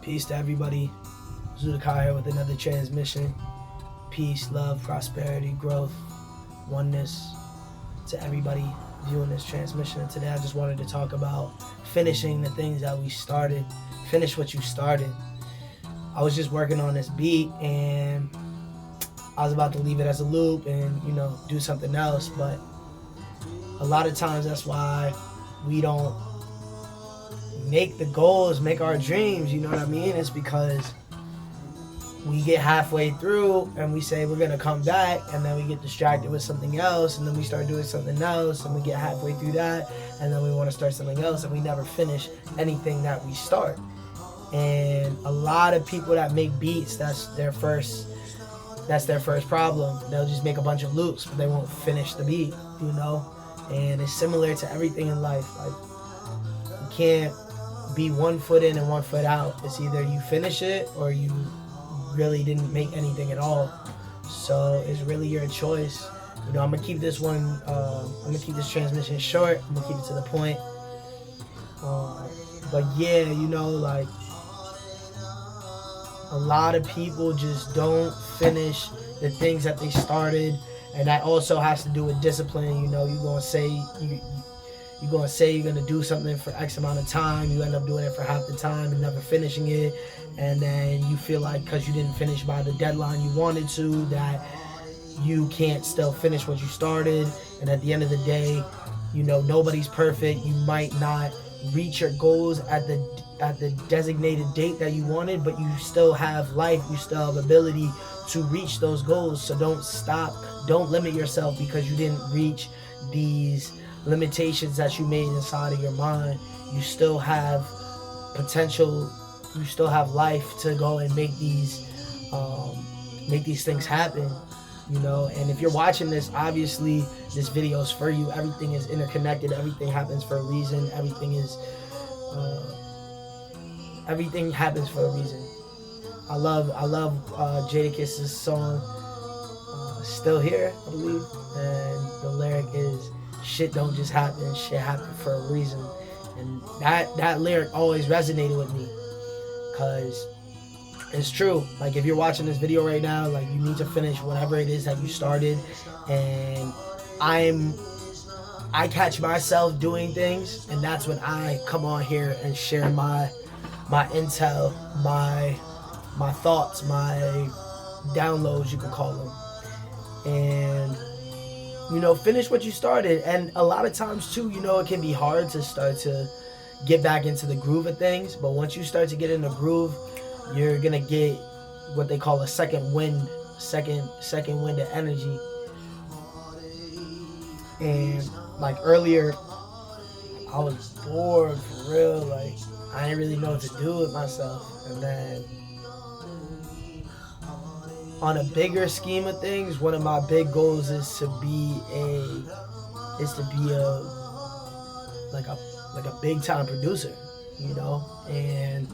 Peace to everybody. Zudakai here with another transmission. Peace, love, prosperity, growth, oneness to everybody viewing this transmission. And today I just wanted to talk about finishing the things that we started. Finish what you started. I was just working on this beat and I was about to leave it as a loop and, do something else. But a lot of times that's why we don't make the goals, make our dreams, you know what I mean? It's because we get halfway through and we say we're gonna come back, and then we get distracted with something else, and then we start doing something else, and we get halfway through that, and then we want to start something else, and we never finish anything that we start. And a lot of people that make beats, that's their first problem. They'll just make a bunch of loops, but they won't finish the beat, And it's similar to everything in life. Like, you can't be 1 foot in and 1 foot out. It's either you finish it or you really didn't make anything at all. So it's really your choice. I'm gonna keep this one, I'm gonna keep this transmission short. I'm gonna keep it to the point. But yeah, like, a lot of people just don't finish the things that they started, and that also has to do with discipline. You're gonna say you're gonna do something for X amount of time, you end up doing it for half the time and never finishing it, and then you feel like because you didn't finish by the deadline you wanted to, that you can't still finish what you started. And at the end of the day, nobody's perfect. You might not reach your goals at the designated date that you wanted, but you still have life, you still have ability to reach those goals. So don't stop, don't limit yourself because you didn't reach these limitations that you made inside of your mind. You still have potential, you still have life to go and make these things happen, And if you're watching this, obviously this video is for you. Everything is interconnected, everything happens for a reason, everything happens for a reason. I love Jadakiss's song, Still Here, I believe, and the lyric is, shit don't just happen, shit happen for a reason. And that lyric always resonated with me, because it's true. Like, if you're watching this video right now, like, you need to finish whatever it is that you started. And I catch myself doing things, and that's when I come on here and share my intel, my thoughts, my downloads, you can call them. And finish what you started. And a lot of times too, it can be hard to start to get back into the groove of things, but once you start to get in the groove, you're gonna get what they call a second wind of energy. And like earlier, I was bored for real. Like, I didn't really know what to do with myself. And then on a bigger scheme of things, one of my big goals is to be a big time producer, and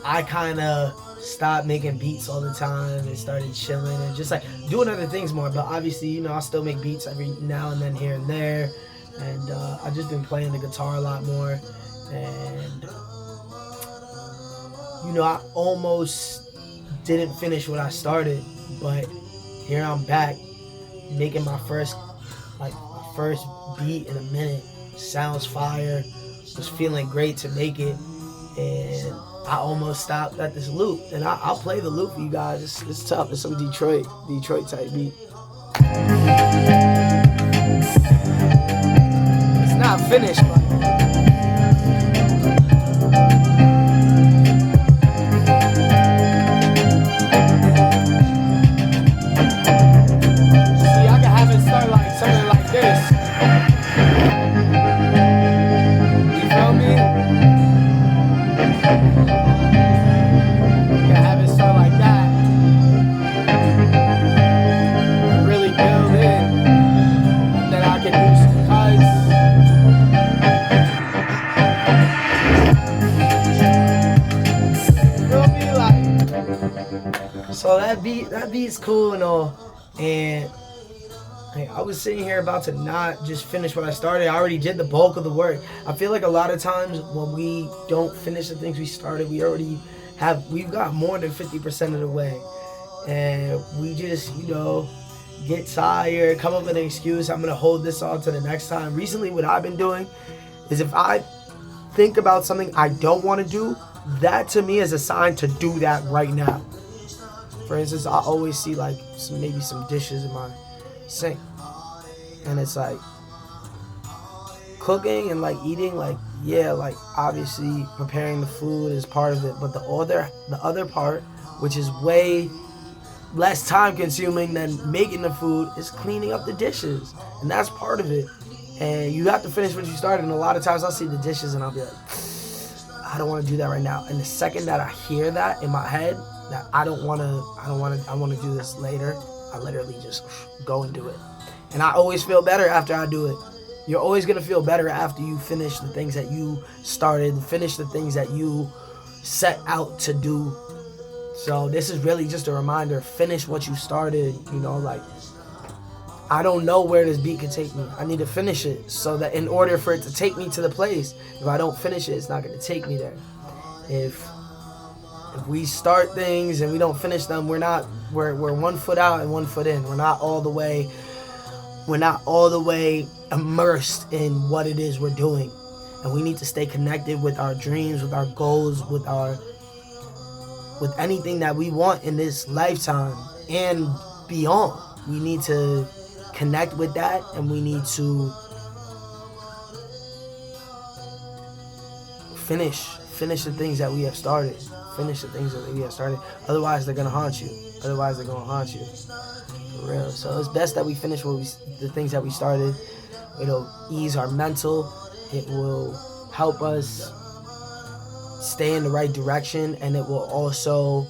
I kind of stopped making beats all the time and started chilling and just like doing other things more. But obviously, I still make beats every now and then, here and there, and I've just been playing the guitar a lot more. And I almost didn't finish what I started, but here I'm back making my first beat in a minute. Sounds fire, was feeling great to make it, and I almost stopped at this loop. And I'll play the loop for you guys. It's tough. It's some Detroit type beat. It's not finished, but so that beat's cool and all, and I was sitting here about to not just finish what I started. I already did the bulk of the work. I feel like a lot of times when we don't finish the things we started, we've got more than 50% of the way. And we just, get tired, come up with an excuse. I'm going to hold this on to the next time. Recently, what I've been doing is if I think about something I don't want to do, that to me is a sign to do that right now. For instance, I always see like maybe some dishes in my sink, and it's like cooking and like eating, like obviously preparing the food is part of it, but the other part, which is way less time consuming than making the food, is cleaning up the dishes, and that's part of it. And you have to finish what you started. And a lot of times I'll see the dishes and I'll be like, I don't want to do that right now. And the second that I hear that in my head, that I want to do this later, I literally just go and do it. And I always feel better after I do it. You're always going to feel better after you finish the things that you started, finish the things that you set out to do. So this is really just a reminder, finish what you started, like, I don't know where this beat could take me. I need to finish it so that in order for it to take me to the place, if I don't finish it, it's not going to take me there. If we start things and we don't finish them, we're 1 foot out and 1 foot in. We're not all the way immersed in what it is we're doing. And we need to stay connected with our dreams, with our goals, with anything that we want in this lifetime and beyond. We need to connect with that, and we need to finish the things that we have started. Otherwise they're gonna haunt you. For real. So it's best that we finish the things that we started. It'll ease our mental. It will help us stay in the right direction, and it will also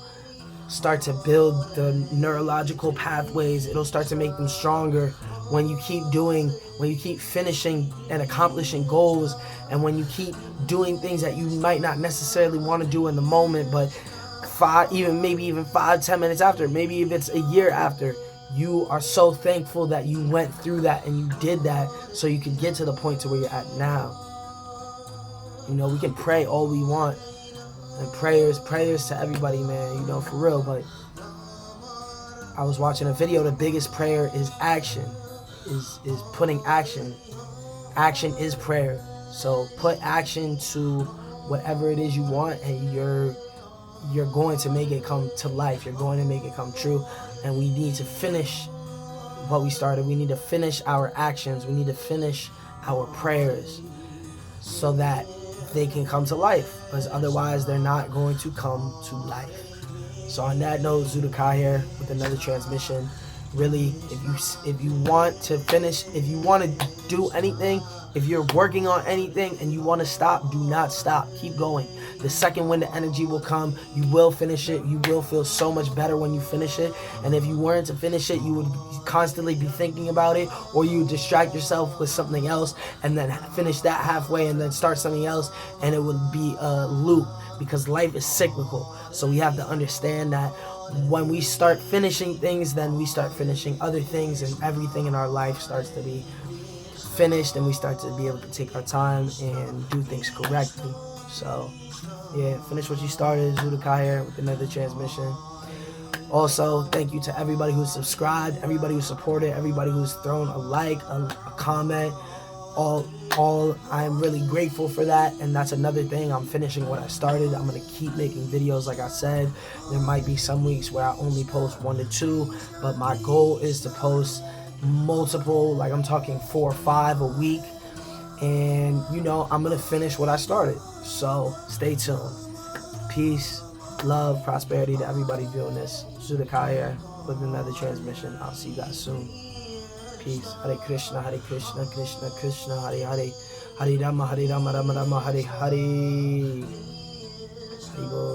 start to build the neurological pathways. It'll start to make them stronger when you keep finishing and accomplishing goals, and when you keep doing things that you might not necessarily want to do in the moment, but maybe even 5-10 minutes after, maybe if it's a year after, you are so thankful that you went through that and you did that so you can get to the point to where you're at now. We can pray all we want, and prayers to everybody, man, for real. But I was watching a video. The biggest prayer is action, is putting action. Action is prayer. So put action to whatever it is you want, and you're going to make it come to life. You're going to make it come true. And we need to finish what we started. We need to finish our actions. We need to finish our prayers so that they can come to life, because otherwise they're not going to come to life. So on that note, Zudakai here with another transmission. Really, if you want to finish, if you want to do anything, if you're working on anything and you want to stop, do not stop. Keep going. The second when the energy will come, you will finish it. You will feel so much better when you finish it. And if you weren't to finish it, you would constantly be thinking about it, or you would distract yourself with something else and then finish that halfway and then start something else, and it would be a loop, because life is cyclical. So we have to understand that when we start finishing things, then we start finishing other things, and everything in our life starts to be finished, and we start to be able to take our time and do things correctly. So yeah, finish what you started. Zudakai here with another transmission. Also, thank you to everybody who's subscribed, everybody who supported, everybody who's thrown a like, a comment. All I'm really grateful for that. And that's another thing, I'm finishing what I started. I'm going to keep making videos. Like I said, there might be some weeks where I only post 1 to 2, but my goal is to post multiple, like I'm talking 4 or 5 a week. And I'm going to finish what I started. So stay tuned. Peace, love, prosperity to everybody viewing this. Zudakai here with another transmission. I'll see you guys soon. Peace. Hare Krishna, Krishna Krishna, Hare Hare, Hare Rama, Rama Rama, Hare Hare. Hare Bol.